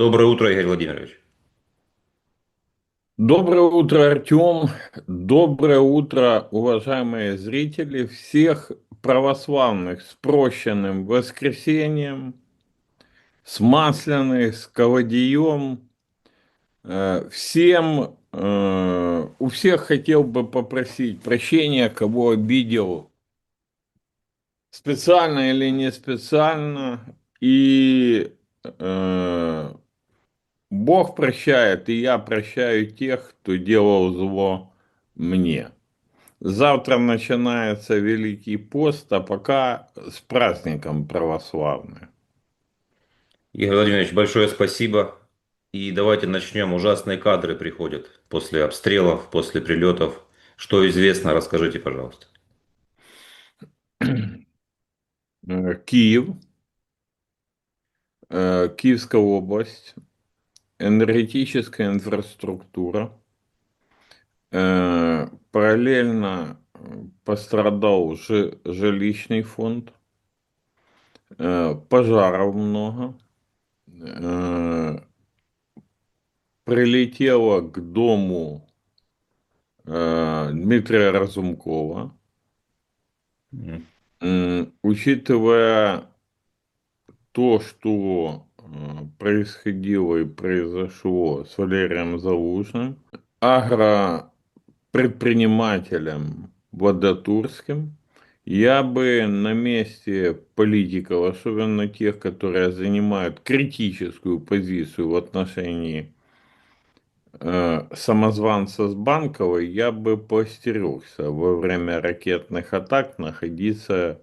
Доброе утро, Игорь Владимирович. Доброе утро, Артем. Доброе утро, уважаемые зрители. Всех православных с прощенным воскресеньем, с Масляной, с Ковадием. У всех хотел бы попросить прощения, кого обидел специально или не специально. И э, Бог прощает, и я прощаю тех, кто делал зло мне. Завтра начинается Великий пост, а пока с праздником православным. Игорь Владимирович, большое спасибо. И давайте начнем. Ужасные кадры приходят после обстрелов, после прилетов. Что известно, расскажите, пожалуйста. Киев, Киевская область, энергетическая инфраструктура. Параллельно пострадал жилищный фонд, пожаров много. Э, Прилетело к дому Дмитрия Разумкова. Мгм. Учитывая то, что происходило и произошло с Валерием Залужным, агропредпринимателем Владотурским, я бы на месте политиков, особенно тех, которые занимают критическую позицию в отношении самозванца с Банковой, я бы поостерегся во время ракетных атак находиться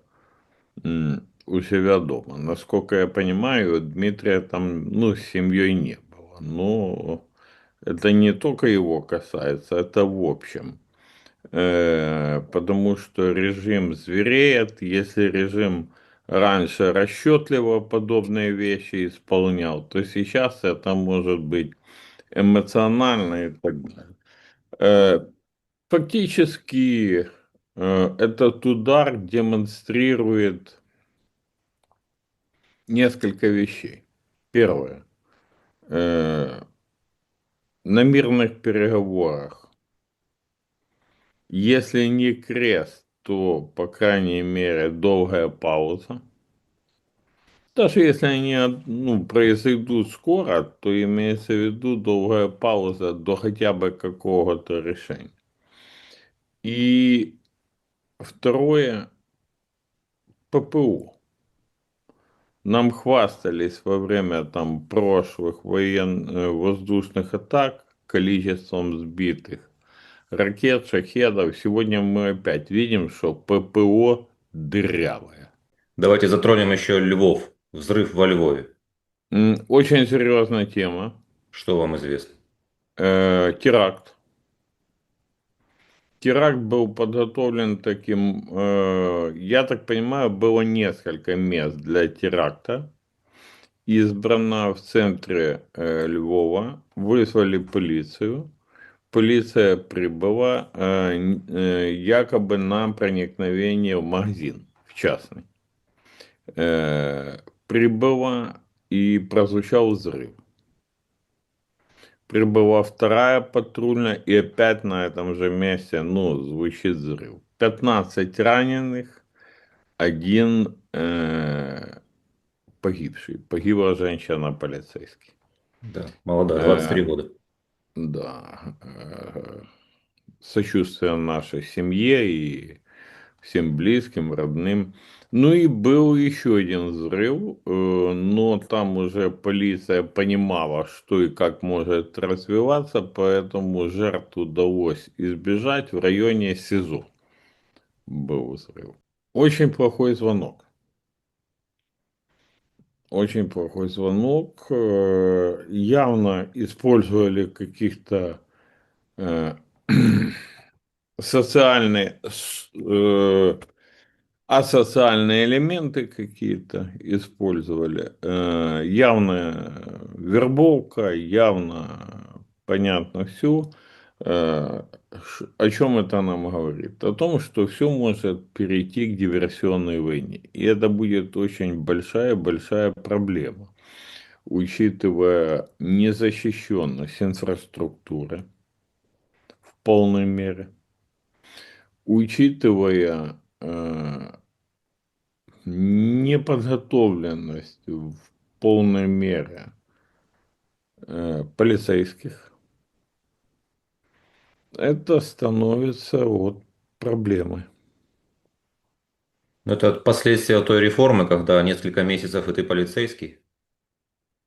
у себя дома. Насколько я понимаю, Дмитрия там, ну, с семьей не было. Но это не только его касается, это в общем. Потому что режим звереет. Если режим раньше расчетливо подобные вещи исполнял, то сейчас это может быть эмоционально и так далее. Э, Фактически этот удар демонстрирует несколько вещей. Первое. Э, На мирных переговорах, если не крест, то, по крайней мере, долгая пауза. Даже если они ну, произойдут скоро, то имеется в виду долгая пауза до хотя бы какого-то решения. И второе, ППО. Нам хвастались во время там прошлых воздушных атак количеством сбитых ракет, шахедов. Сегодня мы опять видим, что ППО дырявое. Давайте затронем еще Львов. Взрыв во Львове. Очень серьезная тема. Что вам известно? Теракт. Теракт был подготовлен таким, я так понимаю, было несколько мест для теракта. Избрано в центре Львова, вызвали полицию. Полиция прибыла якобы на проникновение в магазин, в частный. Прибыла и прозвучал взрыв. Прибыла вторая патрульная, и опять на этом же месте, ну, звучит взрыв. 15 раненых, один погибший. Погибла женщина полицейский. Да, молодая, Э, 23 года. да, сочувствие нашей семье и всем близким, родным. Ну и был еще один взрыв, но там уже полиция понимала, что и как может развиваться, поэтому жертв удалось избежать. В районе СИЗО был взрыв. Очень плохой звонок. Очень плохой звонок. Явно использовали каких-то э, социальные асоциальные элементы какие-то использовали. Явно вербовка, явно понятно все. О чем это нам говорит? О том, что все может перейти к диверсионной войне. И это будет очень большая-большая проблема. учитывая незащищенность инфраструктуры в полной мере, учитывая неподготовленность в полной мере полицейских, это становится вот проблемой. Ну, это последствия той реформы, когда несколько месяцев и ты полицейский.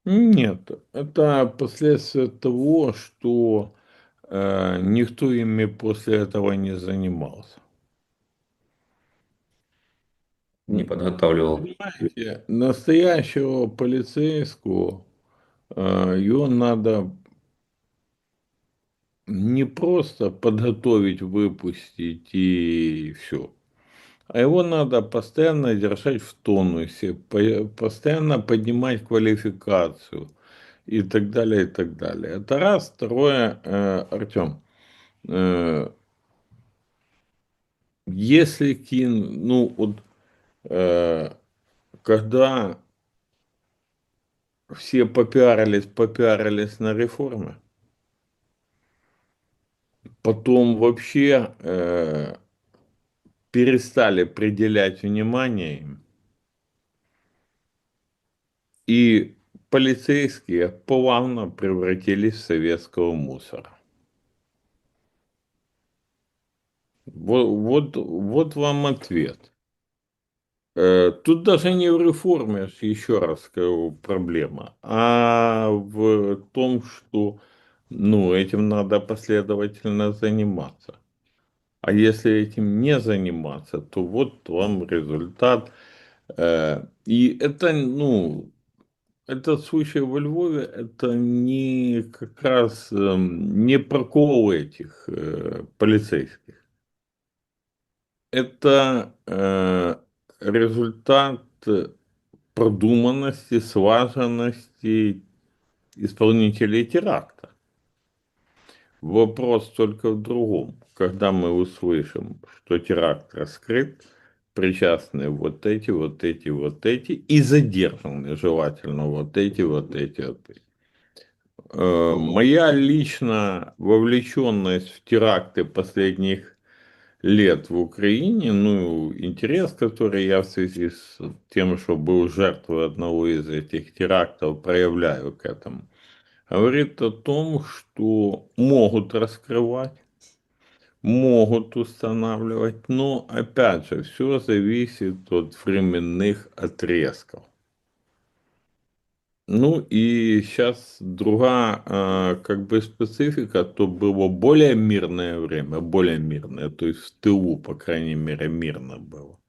Нет, это последствия того, что никто ими после этого не занимался. Не подготавливал. Понимаете, настоящего полицейского его надо не просто подготовить, выпустить и все, а его надо постоянно держать в тонусе, постоянно поднимать квалификацию и так далее, и так далее. Это раз. Второе, Артем, э, если ну вот, э, когда все попиарились на реформе, потом вообще перестали пределять внимание им, и полицейские плавно превратились в советского мусора. Вот вам ответ. Тут даже не в реформе, еще раз скажу, проблема, а в том, что ну, этим надо последовательно заниматься. А если этим не заниматься, то вот вам результат. И это, ну, этот случай во Львове, это не как раз не прокол этих полицейских. Это результат продуманности, слаженности исполнителей теракта. Вопрос только в другом. Когда мы услышим, что теракт раскрыт, причастны вот эти, вот эти, вот эти, и задержаны желательно вот эти, вот эти, вот эти. Моя личная вовлеченность в теракты последних лет в Украине, ну, интерес, который я в связи с тем, что был жертвой одного из этих терактов, проявляю к этому, говорит о том, что могут раскрывать, могут устанавливать, но, опять же, все зависит от временных отрезков. Ну и сейчас другая как бы специфика, то было более мирное время, более мирное, то есть в тылу, по крайней мере, мирно было.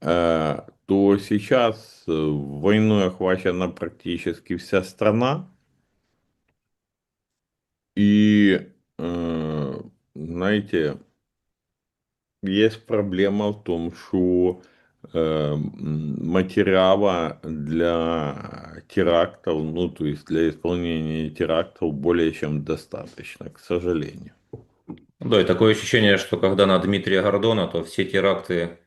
То сейчас войной охвачена практически вся страна, и, знаете, есть проблема в том, что материала для терактов, ну, то есть для исполнения терактов более чем достаточно, к сожалению. Да, и такое ощущение, что когда на Дмитрия Гордона, то все теракты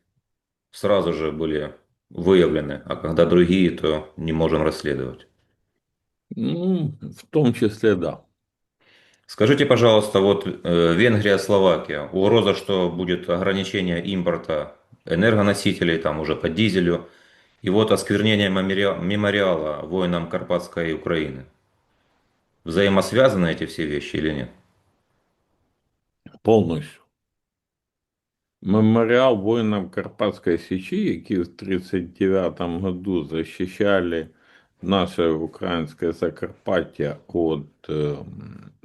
сразу же были выявлены, а когда другие, то не можем расследовать. Ну, в том числе, да. Скажите, пожалуйста, вот Венгрия, Словакия, угроза, что будет ограничение импорта энергоносителей, там уже по дизелю, и вот осквернение мемориала воинам Карпатской Украины. Взаимосвязаны эти все вещи или нет? Полностью. Меморіал воїнам Карпатської Січі, які в 1939 году защищали наше українське Закарпаття від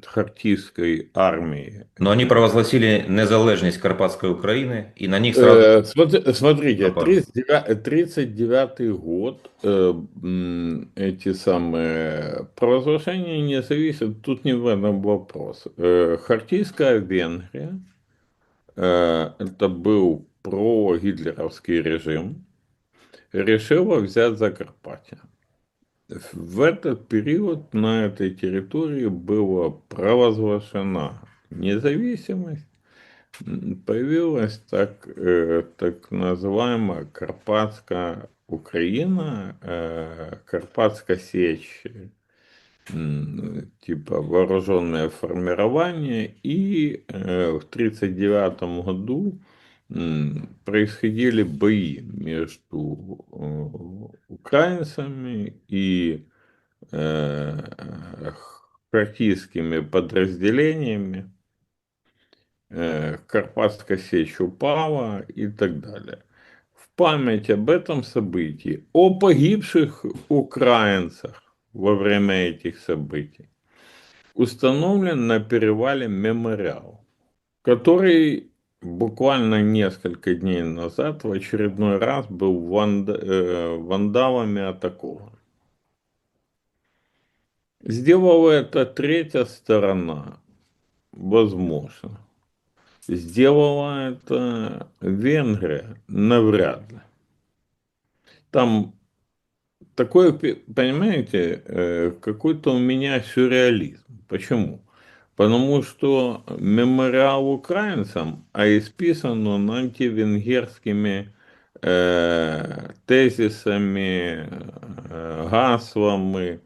Хартійської армії. Но они провозгласили незалежность Карпатской Украины, и на них сразу Смотрите, напали. 39 год, эти самые провозглашения не зависят, тут не в этом вопрос. Хартийская Венгрия, это был прогитлеровский режим, решила взять Закарпатье. В этот период на этой территории была провозглашена независимость, появилась так называемая Карпатская Украина, Карпатская Сечь, типа вооруженное формирование, и в 1939 году происходили бои между украинцами и э, хартийскими подразделениями, Карпатская Сечь упала и так далее. В память об этом событии, о погибших украинцах во время этих событий, установлен на перевале мемориал, который буквально несколько дней назад в очередной раз был вандалами атакован. Сделала это третья сторона, возможно. Сделала это Венгрия, навряд ли. Там такое, понимаете, какой-то у меня сюрреализм. Почему? Потому что мемориал украинцам, а исписан он антивенгерскими тезисами, гаслами,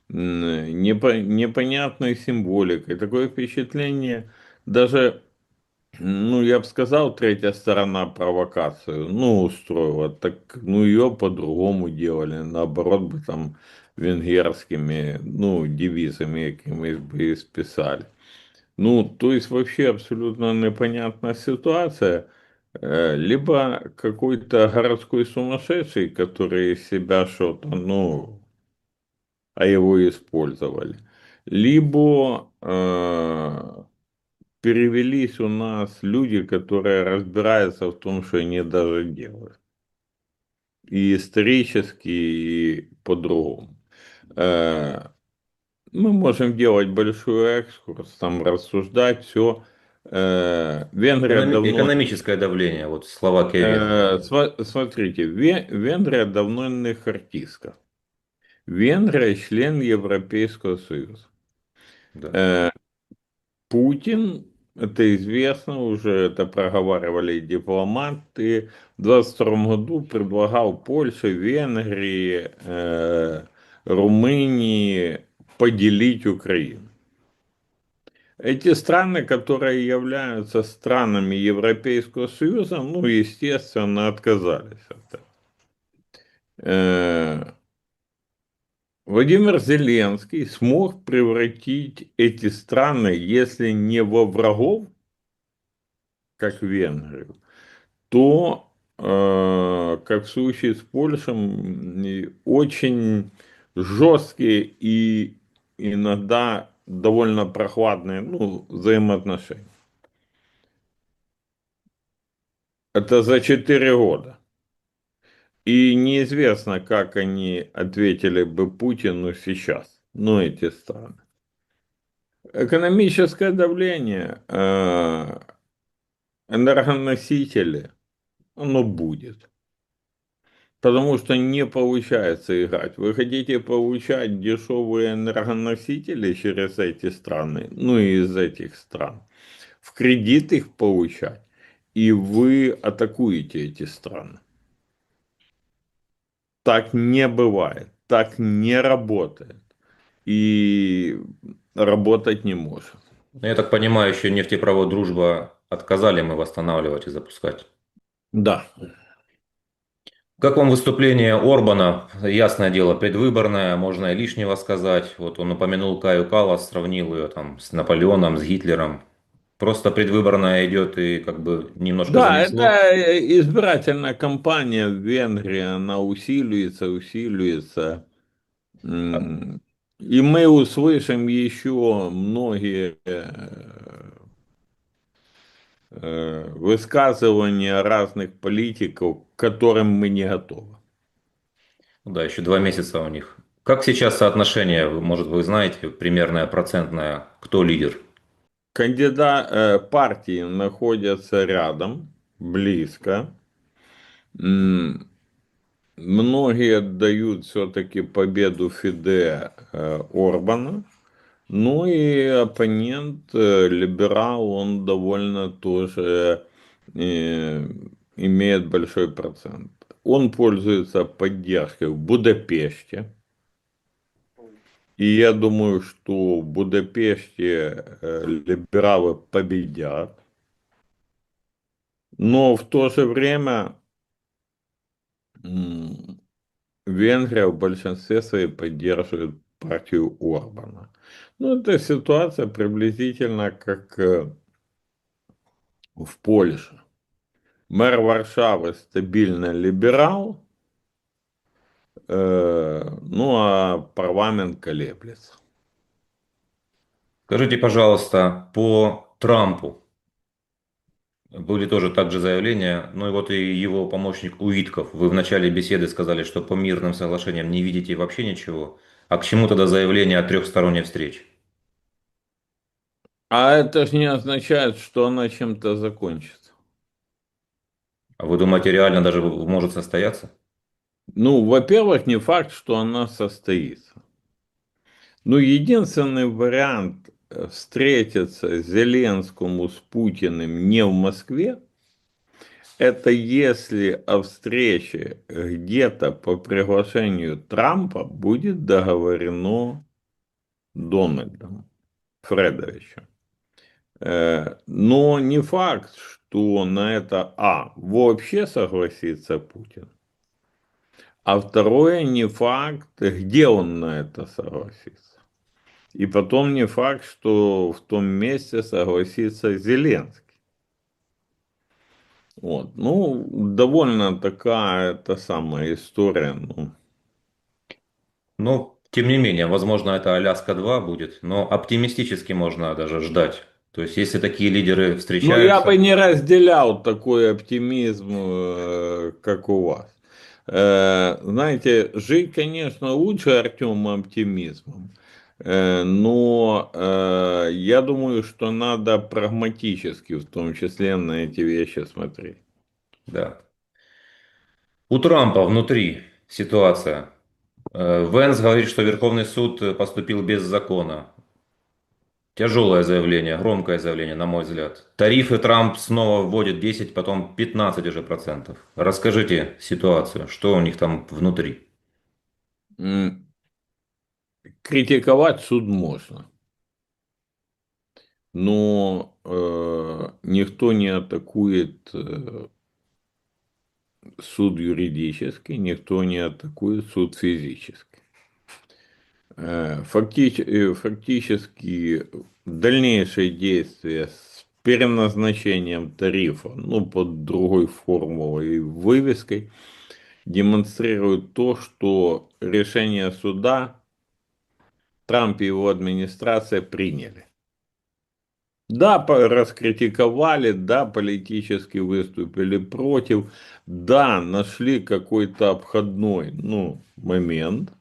непонятной символикой. Такое впечатление, даже, ну, я бы сказал, третья сторона провокацию, ну, устроила, так, ну, ее по-другому делали, наоборот бы там венгерскими, ну, девизами какими бы исписали. Ну, то есть вообще абсолютно непонятная ситуация. Либо какой-то городской сумасшедший, который из себя что-то, ну, а его использовали. Либо перевелись у нас люди, которые разбираются в том, что они даже делают. И исторически, и по-другому. Э, Мы можем делать большой экскурс, там рассуждать, все. Венгрия давно... Экономическое давление, вот Словакия, Венгрия. Смотрите, Венгрия давно не хартистка. Венгрия член Европейского Союза. Да. Э, Путин, это известно уже, это проговаривали и дипломаты, в 22 году предлагал Польше, Венгрии, Румынии поделить Украину. Эти страны, которые являются странами Европейского Союза, ну, естественно, отказались от этого. Владимир Зеленский смог превратить эти страны, если не во врагов, как Венгрию, то, как в случае с Польшей, очень жесткие и иногда довольно прохладные, ну, взаимоотношения. Это за 4 года. И неизвестно, как они ответили бы Путину сейчас, ну, эти страны. Экономическое давление, энергоносители, оно будет. Потому что не получается играть. Вы хотите получать дешевые энергоносители через эти страны, ну и из этих стран, в кредит их получать, и вы атакуете эти страны. Так не бывает, так не работает и работать не может. Ну, я так понимаю, еще нефтепровод «Дружба» отказали мы восстанавливать и запускать. Да. Как вам выступление Орбана? Ясное дело, предвыборное, можно и лишнего сказать. Вот он упомянул Каю Каллас, сравнил ее там с Наполеоном, с Гитлером. Просто предвыборная идет и как бы немножко Да, это занесло. избирательная кампания в Венгрии, она усиливается, усиливается. А, И мы услышим еще многие высказывания разных политиков, к которым мы не готовы. ну да, еще 2 месяца у них. Как сейчас соотношение, может, вы знаете, примерное процентное, кто лидер? Партии находятся рядом, близко. М, Многие отдают все-таки победу Фиде Орбана. Ну и оппонент, либерал, он довольно тоже имеет большой процент. Он пользуется поддержкой в Будапеште. И я думаю, что в Будапеште либералы победят. Но в то же время Венгрия в большинстве своем поддерживает партию Орбана. Ну, это ситуация приблизительно как в Польше. Мэр Варшавы стабильно либерал, ну а парламент колеблется. Скажите, пожалуйста, по Трампу были тоже также заявления, ну и вот и его помощник Уитков. Вы в начале беседы сказали, что по мирным соглашениям не видите вообще ничего. А к чему тогда заявление о трехсторонней встрече? А это же не означает, что она чем-то закончится. А вы думаете, реально даже может состояться? Ну, во-первых, не факт, что она состоится. Ну, единственный вариант встретиться Зеленскому с Путиным не в Москве, это если о встрече где-то по приглашению Трампа будет договорено Дональдом Фредовичем. Но не факт, что на это вообще согласится Путин, а второе не факт, где он на это согласится. И потом не факт, что в том месте согласится Зеленский. Вот. Ну, довольно такая та самая история. Ну, Ну, тем не менее, возможно, это Аляска-2 будет, но оптимистически можно даже ждать. То есть, если такие лидеры ну, я бы встречаются, не разделял такой оптимизм, как у вас. Знаете, жить, конечно, лучше Артем оптимизмом. Но я думаю, что надо прагматически, в том числе, на эти вещи смотреть. да. У Трампа внутри ситуация. Венс говорит, что Верховный суд поступил без закона. Тяжелое заявление, громкое заявление, на мой взгляд. Тарифы Трамп снова вводит 10, потом 15 уже процентов. Расскажите ситуацию, что у них там внутри. М, Критиковать суд можно, но никто не атакует суд юридический, никто не атакует суд физический. Фактически дальнейшие действия с переназначением тарифа, ну, под другой формулой и вывеской, демонстрируют то, что решение суда Трамп и его администрация приняли. Да, раскритиковали, да, политически выступили против, да, нашли какой-то обходной, ну, момент,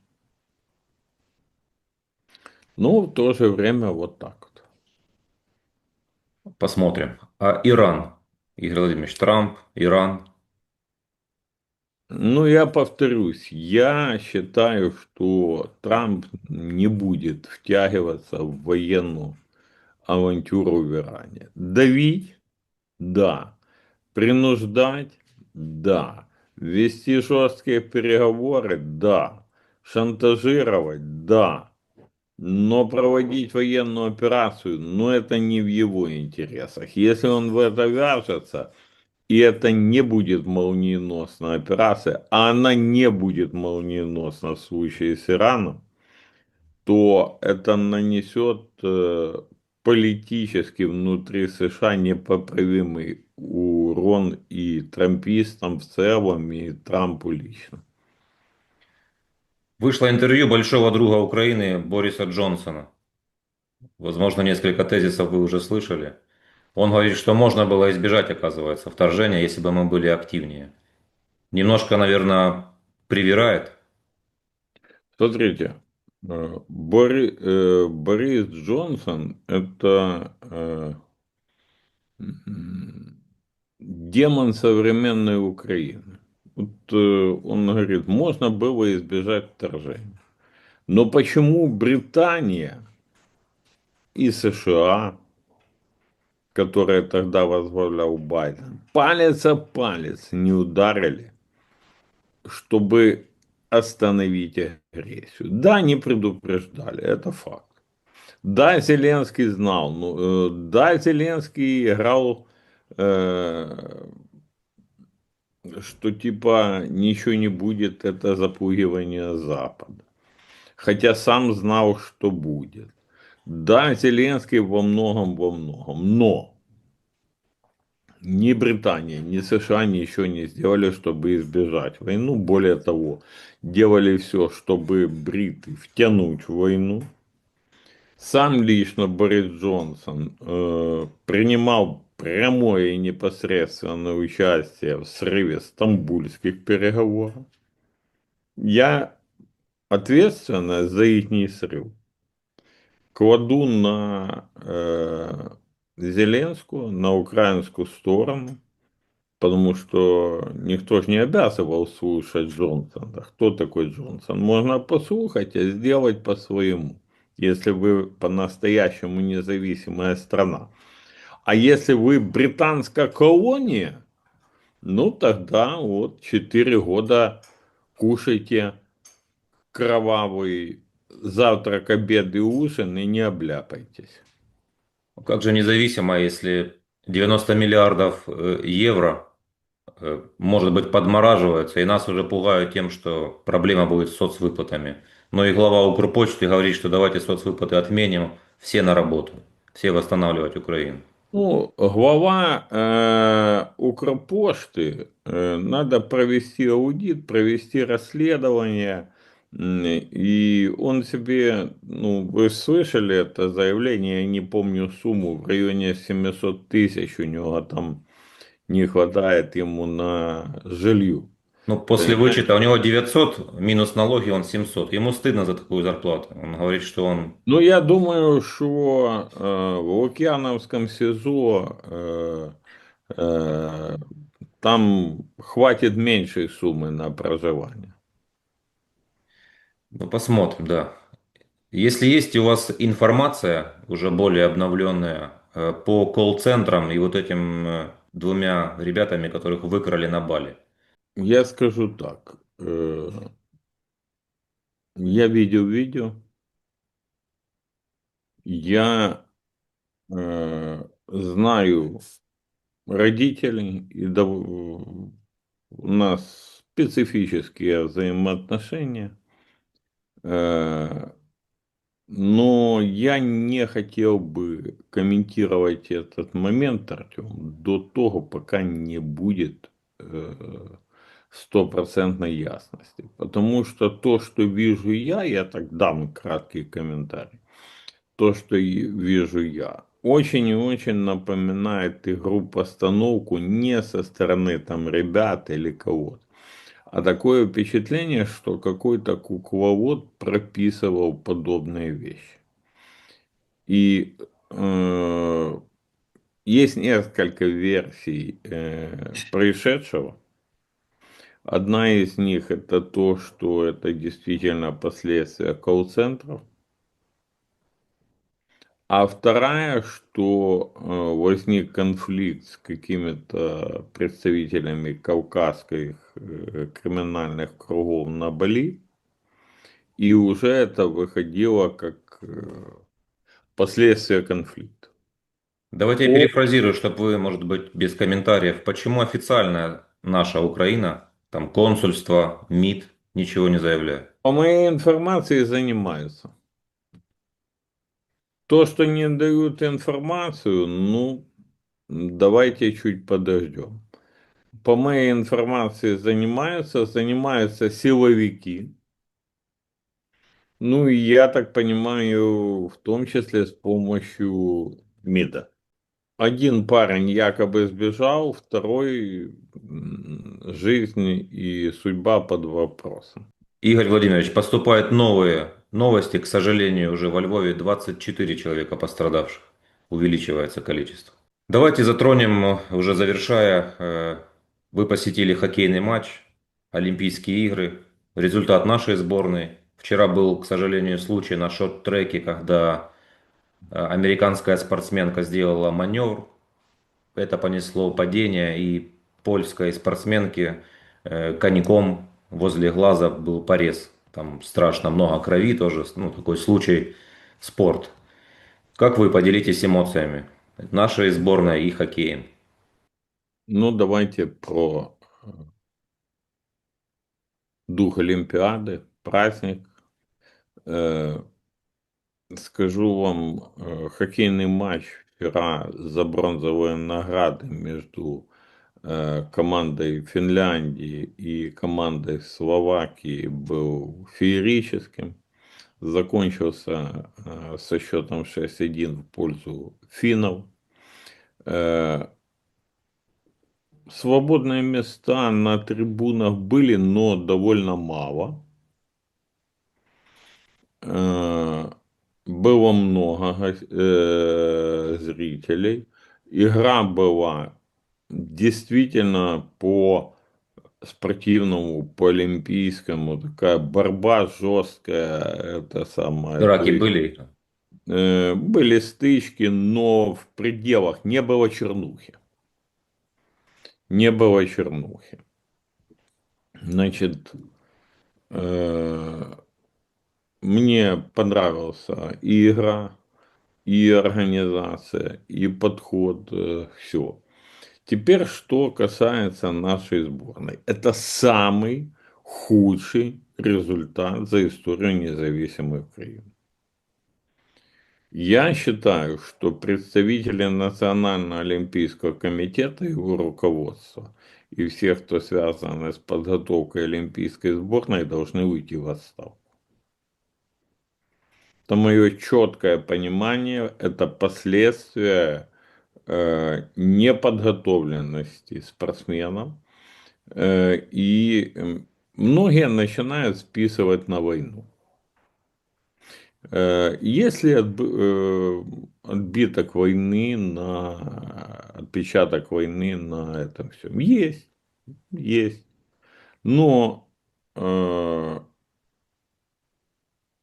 но в то же время вот так вот. Посмотрим. А Иран? Игорь Владимирович, Трамп, Иран. Ну, я повторюсь, я считаю, что Трамп не будет втягиваться в военную авантюру в Иране. Давить? Да. Принуждать? Да. Вести жесткие переговоры? Да. Шантажировать? Да. Но проводить военную операцию, ну, это не в его интересах. Если он в это вяжется, и это не будет молниеносная операция, а она не будет молниеносна в случае с Ираном, то это нанесет политически внутри США непоправимый урон и трампистам в целом, и Трампу лично. Вышло интервью большого друга Украины Бориса Джонсона. Возможно, несколько тезисов вы уже слышали. Он говорит, что можно было избежать, оказывается, вторжения, если бы мы были активнее. Немножко, наверное, привирает. Смотрите, Борис Джонсон – это демон современной Украины. Вот, он говорит, можно было избежать вторжения. Но почему Британия и США, которые тогда возглавлял Байден, палец о палец не ударили, чтобы остановить агрессию. Да, не предупреждали, это факт. Да, Зеленский знал, ну, да, Зеленский играл, э, что типа ничего не будет, это запугивание Запада. Хотя сам знал, что будет. Да, Зеленский во многом, но ни Британия, ни США ничего не сделали, чтобы избежать войну. Более того, делали все, чтобы бриты втянуть в войну. Сам лично Борис Джонсон принимал прямое и непосредственное участие в срыве стамбульских переговоров. Я ответственность за их срыв кладу на Зеленскую, на украинскую сторону, потому что никто же не обязывал слушать Джонсона. Кто такой Джонсон? Можно послушать, а сделать по-своему, если вы по-настоящему независимая страна. А если вы британская колония, ну тогда вот 4 года кушайте кровавый завтрак, обед и ужин и не обляпайтесь. Как же независимо, если 90 миллиардов евро, может быть, подмораживаются, и нас уже пугают тем, что проблема будет с соцвыплатами. Но и глава Укрпочты говорит, что давайте соцвыплаты отменим, все на работу, все восстанавливать Украину. Ну, глава Укрпошты, надо провести аудит, провести расследование. И он себе, ну, вы слышали это заявление, я не помню сумму, в районе 700 тысяч у него там не хватает ему на жилье. Ну, после вычета у него 900 минус налоги, он 700. Ему стыдно за такую зарплату. Он говорит, что он... Ну, я думаю, что в Лукьяновском СИЗО э, там хватит меньшей суммы на проживание. Ну, посмотрим, да. Если есть у вас информация, уже более обновленная, по колл-центрам и вот этим двумя ребятами, которых выкрали на Бали. Я скажу так. Я видел видео. Я знаю родителей. У нас специфические взаимоотношения. Э, Но я не хотел бы комментировать этот момент, Артем, до того, пока не будет стопроцентной ясности. Потому что то, что вижу я так дам краткий комментарий, то, что вижу я, очень и очень напоминает игру-постановку не со стороны там ребят или кого-то, а такое впечатление, что какой-то кукловод прописывал подобные вещи. И есть несколько версий происшедшего. Одна из них это то, что это действительно последствия колл-центров. А вторая, что возник конфликт с какими-то представителями кавказских криминальных кругов на Бали. И уже это выходило как последствия конфликта. Давайте я перефразирую, чтобы вы, может быть, без комментариев. Почему официально наша Украина, там консульство, МИД ничего не заявляет? По моей информации занимаются. То, что не дают информацию, ну, давайте чуть подождем. По моей информации занимаются силовики. Ну, и я так понимаю, в том числе с помощью МИДа. Один парень якобы сбежал, второй жизнь и судьба под вопросом. Игорь Владимирович, поступают новые новости, к сожалению, уже во Львове 24 человека пострадавших. Увеличивается количество. Давайте затронем, уже завершая, вы посетили хоккейный матч, Олимпийские игры, результат нашей сборной. Вчера был, к сожалению, случай на шорт-треке, когда американская спортсменка сделала маневр, это понесло падение, и польской спортсменке коньком возле глаза был порез. Там страшно много крови тоже, ну, такой случай, спорт. Как вы поделитесь эмоциями? Нашей сборной и хоккеем. Ну, давайте про дух Олимпиады, праздник. Э, Скажу вам, хоккейный матч вчера за бронзовые награды между командой Финляндии и командой Словакии был феерическим. Закончился со счетом 6-1 в пользу финнов. Э, Свободные места на трибунах были, но довольно мало. Э, Было много зрителей. Игра была действительно по спортивному, по олимпийскому, такая борьба жесткая, это самое, то Драки есть были? были стычки, но в пределах не было чернухи, не было чернухи. Значит, э, мне понравился и игра, и организация, и подход, все. Теперь, что касается нашей сборной. Это самый худший результат за историю независимой Украины. Я считаю, что представители Национального олимпийского комитета, его руководства и всех, кто связан с подготовкой олимпийской сборной, должны уйти в отставку. Это мое четкое понимание, это последствия неподготовленности спортсменов. И многие начинают списывать на войну. Есть ли отбиток войны на отпечаток войны на этом всем? Есть, есть. Но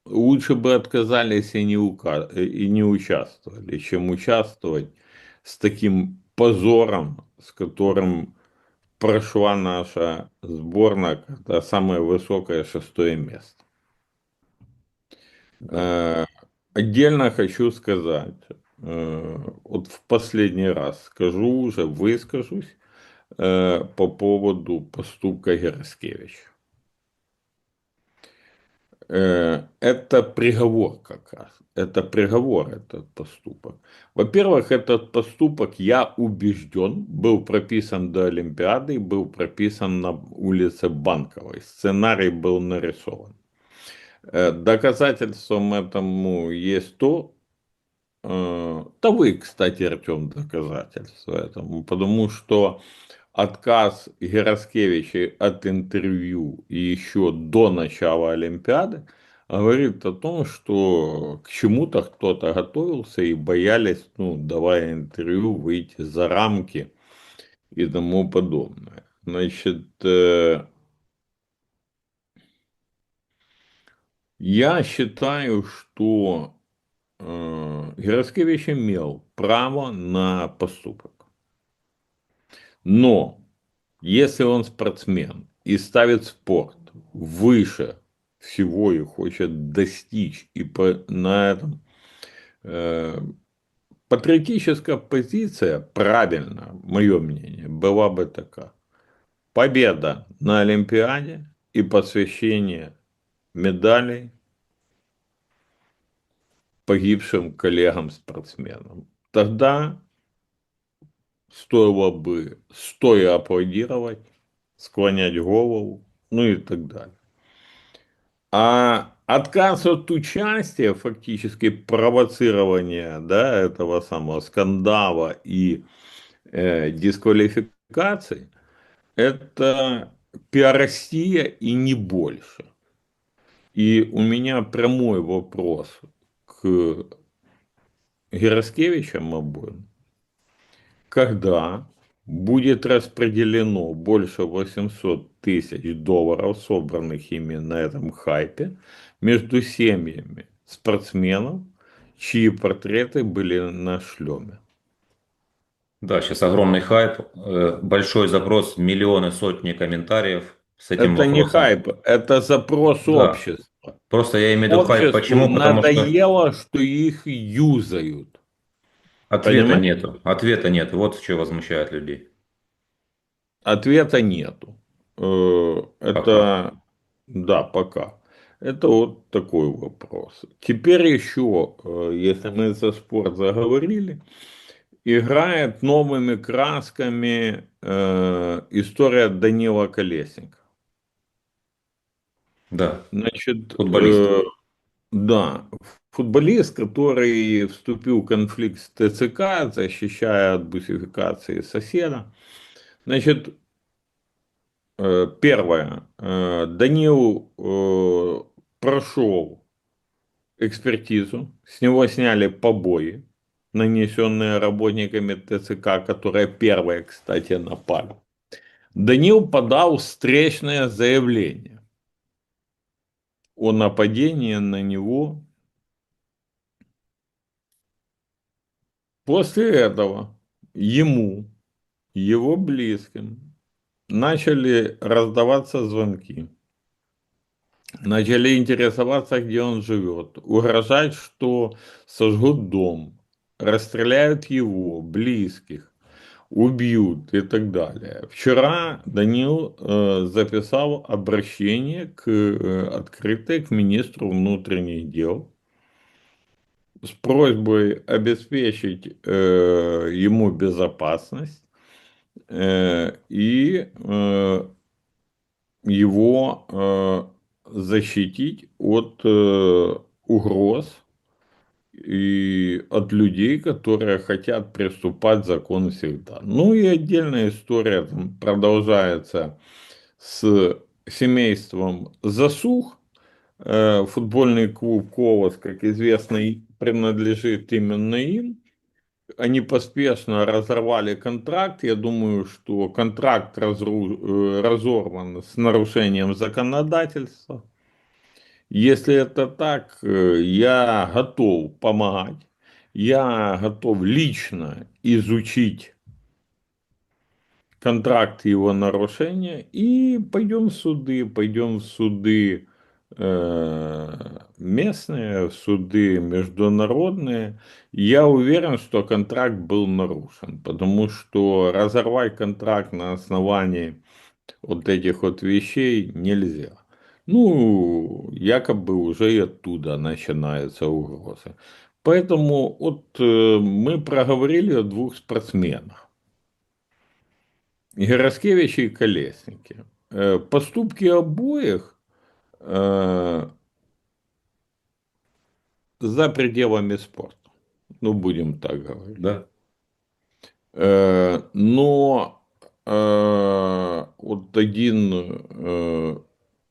лучше бы отказались и не участвовали, чем участвовать с таким позором, с которым прошла наша сборная, это самое высокое 6-е место. Да. Э, Отдельно хочу сказать, вот в последний раз скажу уже, выскажусь по поводу поступка Гераскевича. Это приговор как раз. Это приговор, этот поступок. Во-первых, этот поступок, я убежден, был прописан до Олимпиады, и был прописан на улице Банковой. Сценарий был нарисован. Доказательством этому есть то, да вы, кстати, Артем, доказательство этому, потому что отказ Гераскевича от интервью еще до начала Олимпиады говорит о том, что к чему-то кто-то готовился и боялись, ну, давая интервью, выйти за рамки и тому подобное. Значит, я считаю, что Гераскевич имел право на поступок. Но если он спортсмен и ставит спорт выше всего и хочет достичь, и на этом э, патриотическая позиция, правильно, мое мнение, была бы такая. Победа на Олимпиаде и посвящение медалей погибшим коллегам-спортсменам. Тогда стоило бы стоя аплодировать, склонять голову, ну и так далее. А отказ от участия, фактически провоцирование, да, этого самого скандала и дисквалификации, это пиаростия и не больше. И у меня прямой вопрос к Гераскевичам обоим. Когда будет распределено больше 800 тысяч долларов, собранных ими на этом хайпе, между семьями спортсменов, чьи портреты были на шлеме? Да, сейчас огромный хайп, большой запрос, миллионы, сотни комментариев. с этим Это не вопросом. хайп, это запрос Да, общества. просто я имею в виду хайп. Обществу Почему? Потому что надоело, что их юзают. ответа Понимаете? нету. Ответа нет. Вот что возмущает людей. Ответа нету. Пока. Это, да, пока. Это вот такой вопрос. Теперь еще, если мы за спорт заговорили, играет новыми красками история Данила Колесника. Да, Значит, футболист. да, футболист, который вступил в конфликт с ТЦК, защищая от бусификации соседа. Значит, первое. Данил прошел экспертизу, с него сняли побои, нанесенные работниками ТЦК, которые первые, кстати, напали. Данил подал встречное заявление о нападении на него. После этого ему, его близким, начали раздаваться звонки, начали интересоваться, где он живет, угрожать, что сожгут дом, расстреляют его, близких, убьют и так далее. Вчера Данил записал обращение открытое к министру внутренних дел с просьбой обеспечить ему безопасность и его защитить от угроз и от людей, которые хотят приступать закон всегда. Ну и отдельная история там продолжается с семейством Засух. Футбольный клуб «Колос», как известно, принадлежит именно им. Они поспешно разорвали контракт. Я думаю, что контракт разорван с нарушением законодательства. Если это так, я готов помогать. Я готов лично изучить контракт и его нарушения и пойдем в суды местные, в суды международные. Я уверен, что контракт был нарушен, потому что разорвать контракт на основании вот этих вот вещей нельзя. Ну, якобы уже и оттуда начинаются угрозы. Поэтому вот мы проговорили о двух спортсменах. Гераскевиче и Колеснике. Поступки обоих э, за пределами спорта. Ну, будем так говорить. Да. Но вот один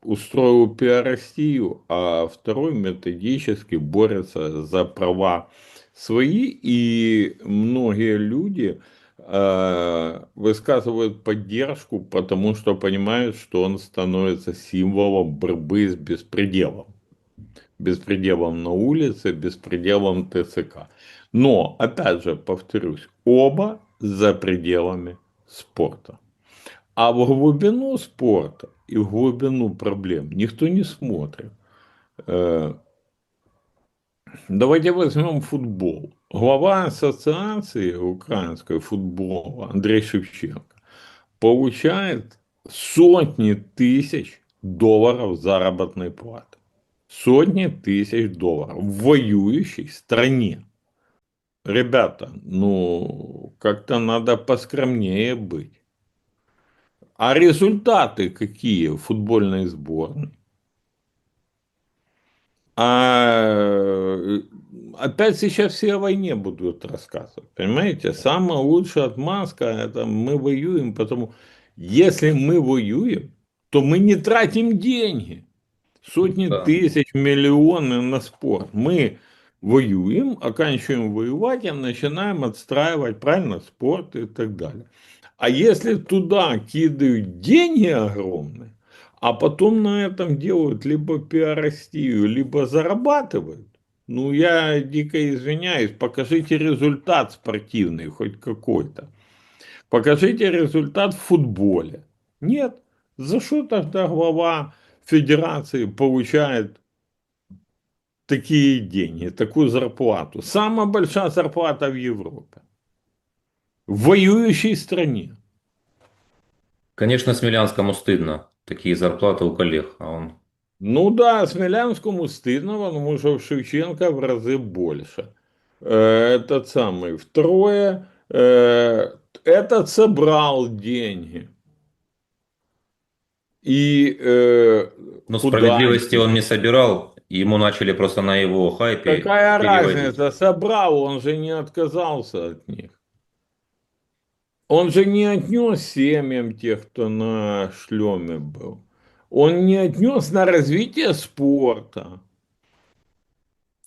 устроил пиаростию, а второй методически борется за права свои, и многие люди высказывают поддержку, потому что понимают, что он становится символом борьбы с беспределом. Беспределом на улице, беспределом ТЦК. Но, опять же, повторюсь, оба за пределами спорта. А в глубину спорта и в глубину проблем никто не смотрит. Давайте возьмем футбол. Глава ассоциации украинской футбола Андрей Шевченко получает сотни тысяч долларов заработной платы. Сотни тысяч долларов в воюющей стране. Ребята, ну, как-то надо поскромнее быть. А результаты какие в футбольной сборной? А опять сейчас все о войне будут рассказывать. Понимаете? Самая лучшая отмазка – это мы воюем, потому если мы воюем, то мы не тратим деньги. Сотни Да. тысяч, миллионы на спорт. Мы воюем, оканчиваем воевать и начинаем отстраивать, правильно, спорт и так далее. А если туда кидают деньги огромные, а потом на этом делают либо пиаростию, либо зарабатывают, ну, я дико извиняюсь, покажите результат спортивный, хоть какой-то. Покажите результат в футболе. Нет, За что тогда глава федерации получает такие деньги, такую зарплату? Самая большая зарплата в Европе. В воюющей стране. Конечно, Смелянскому стыдно. Такие зарплаты у коллег, а он... Ну да, Смелянскому стыдно, потому что в Шевченко в разы больше. Этот самый. Второе, этот собрал деньги. И Но куда справедливости они? он не собирал, ему начали просто на его хайпе Какая переводить. разница, собрал, он же не отказался от них. Он же не отнес семьям тех, кто на шлеме был. Он не отнес на развитие спорта.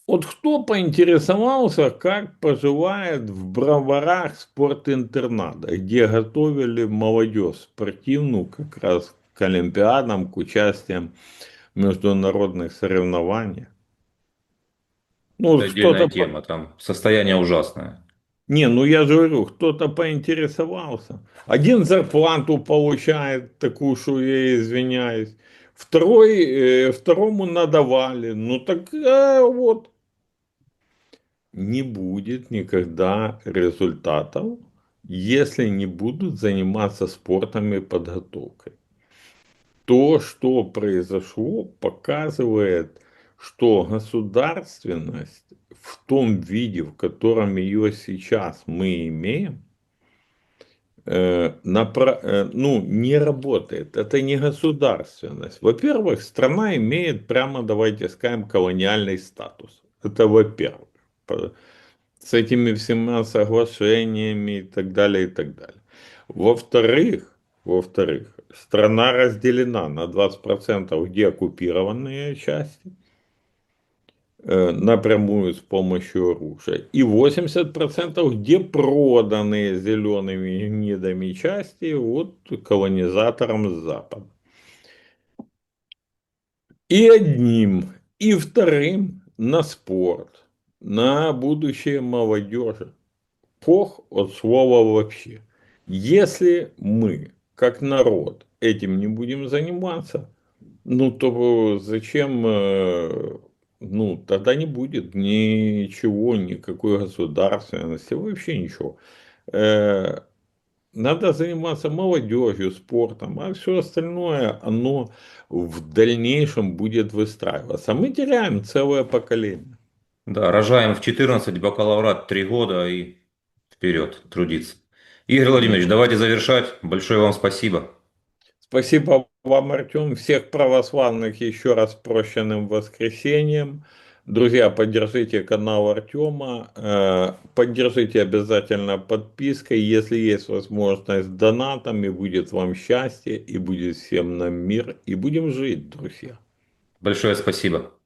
Вот кто поинтересовался, как поживает в Броварах спортинтерната, где готовили молодежь спортивную как раз к олимпиадам, к участиям в международных соревнованиях. Ну, Это вот отдельная кто-то... тема, там состояние ужасное. Не, ну я же говорю, кто-то поинтересовался. Один зарплату получает такую, что я извиняюсь. Второй, второму надавали. Ну так вот, не будет никогда результатов, если не будут заниматься спортом и подготовкой. То, что произошло, показывает, что государственность в том виде, в котором ее сейчас мы имеем, ну, не работает. Это не государственность. Во-первых, страна имеет прямо, давайте скажем, колониальный статус. Это во-первых. С этими всеми соглашениями и так далее, и так далее. Во-вторых, страна разделена на 20% где оккупированные части, напрямую с помощью оружия, и 80% где проданные зелеными гнидами части вот колонизаторам с Запада. И одним, и вторым на спорт, на будущее молодежи. Пох от слова вообще. Если мы, как народ, этим не будем заниматься, ну то зачем, ну тогда не будет ничего, никакой государственности, вообще ничего. Э, Надо заниматься молодежью, спортом, а все остальное, оно в дальнейшем будет выстраиваться. Мы теряем целое поколение. Да, рожаем в 14, бакалаврат 3 года и вперед трудиться. Игорь Владимирович, давайте завершать. Большое вам спасибо. Спасибо вам, Артем. Всех православных еще раз прощенным воскресеньем. Друзья, поддержите канал Артема, поддержите обязательно подпиской, если есть возможность донатом, и будет вам счастье, и будет всем нам мир, и будем жить, друзья. Большое спасибо.